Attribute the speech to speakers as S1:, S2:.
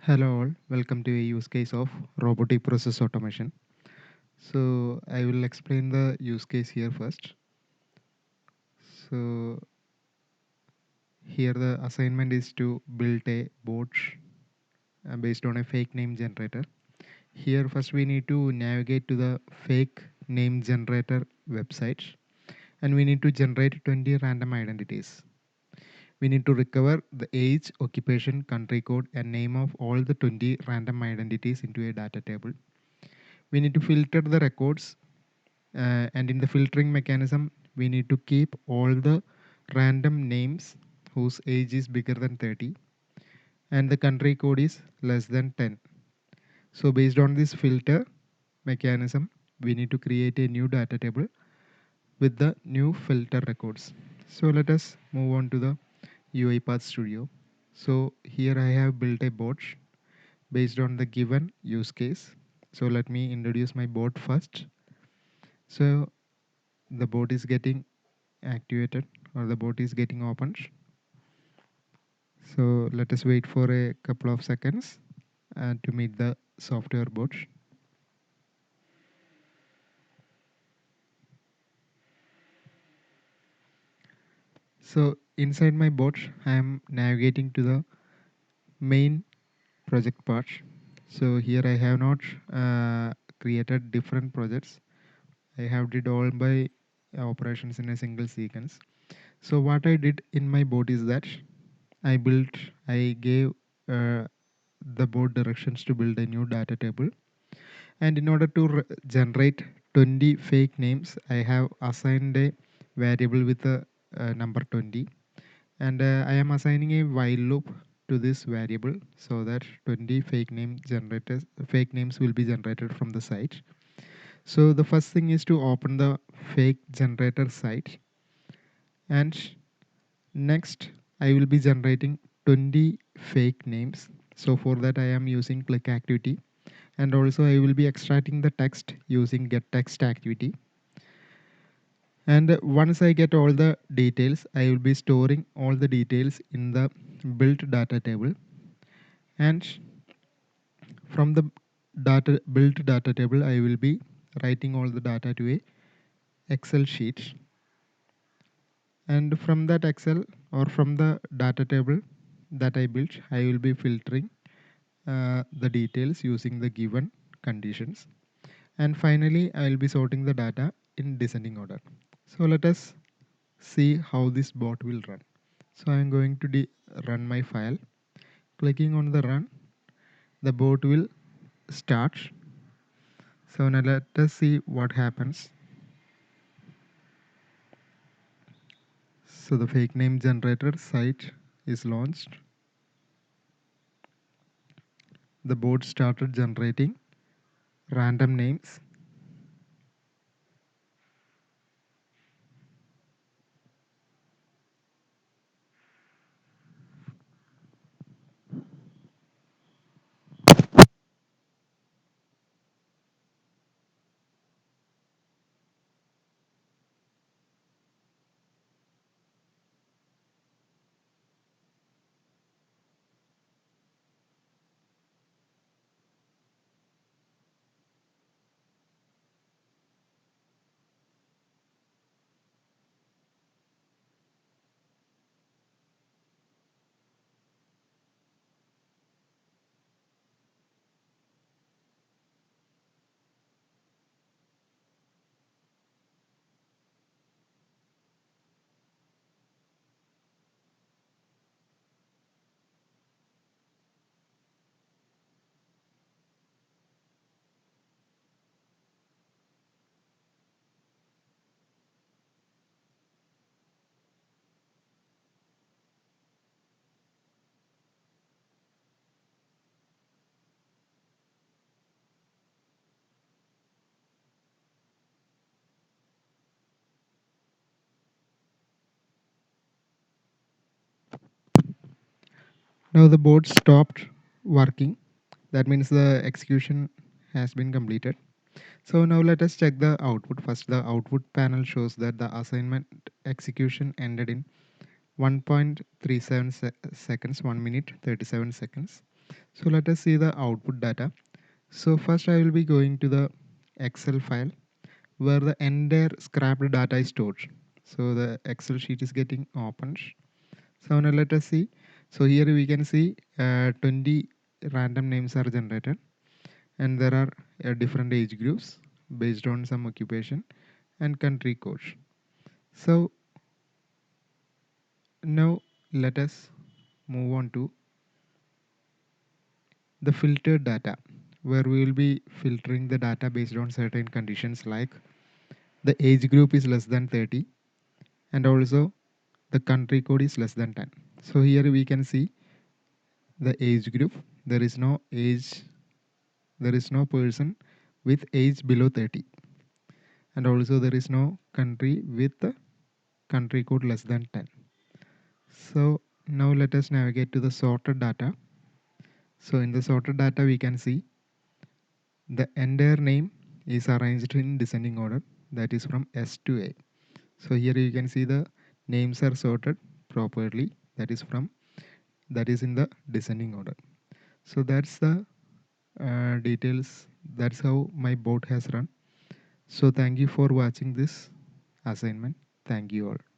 S1: Hello all, welcome to a use case of robotic process automation. So I will explain the use case here first. So here the assignment is to build a bot based on a fake name generator. Here first we need to navigate to the fake name generator website and we need to generate 20 random identities. We need to recover the age, occupation, country code and name of all the 20 random identities into a data table. We need to filter the records and in the filtering mechanism we need to keep all the random names whose age is bigger than 30 and the country code is less than 10. So based on this filter mechanism we need to create a new data table with the new filter records. So let us move on to the UiPath Studio. So here I have built a bot based on the given use case. So let me introduce my bot first. So the bot is getting activated or the bot is getting opened. So let us wait for a couple of seconds to meet the software bot. So inside my bot I am navigating to the main project part. So here I have not created different projects. I have did all my operations in a single sequence. So what I did in my bot is that I gave uh, the board directions to build a new data table, and in order to generate 20 fake names I have assigned a variable with a number 20, and I am assigning a while loop to this variable so that 20 fake names will be generated from the site. So the first thing is to open the fake generator site, and next I will be generating 20 fake names. So for that I am using click activity, and also I will be extracting the text using get text activity. And once I get all the details I will be storing all the details in the built data table, and from the data built data table I will be writing all the data to a Excel sheet, and from that Excel or from the data table that I built I will be filtering the details using the given conditions, and finally I will be sorting the data in descending order. So let us see how this bot will run. So I am going to run my file. Clicking on the run, the bot will start. So now let us see what happens. So the fake name generator site is launched. The bot started generating random names. Now the bot stopped working. That means the execution has been completed. So now let us check the output. First, the output panel shows that the assignment execution ended in 1.37 seconds, 1 minute 37 seconds. So let us see the output data. So first I will be going to the Excel file where the entire scrapped data is stored. So the Excel sheet is getting opened. So now let us see. So here we can see 20 random names are generated, and there are different age groups based on some occupation and country codes. So now let us move on to the filtered data, where we will be filtering the data based on certain conditions like the age group is less than 30 and also the country code is less than 10. So here we can see the age group. There is no age, there is no person with age below 30, and also there is no country with the country code less than 10. So now let us navigate to the sorted data. So in the sorted data we can see the entire name is arranged in descending order, that is from S to A. So here you can see the names are sorted properly, that is in the descending order. So that's the details. That's how my bot has run. So thank you for watching this assignment. Thank you all.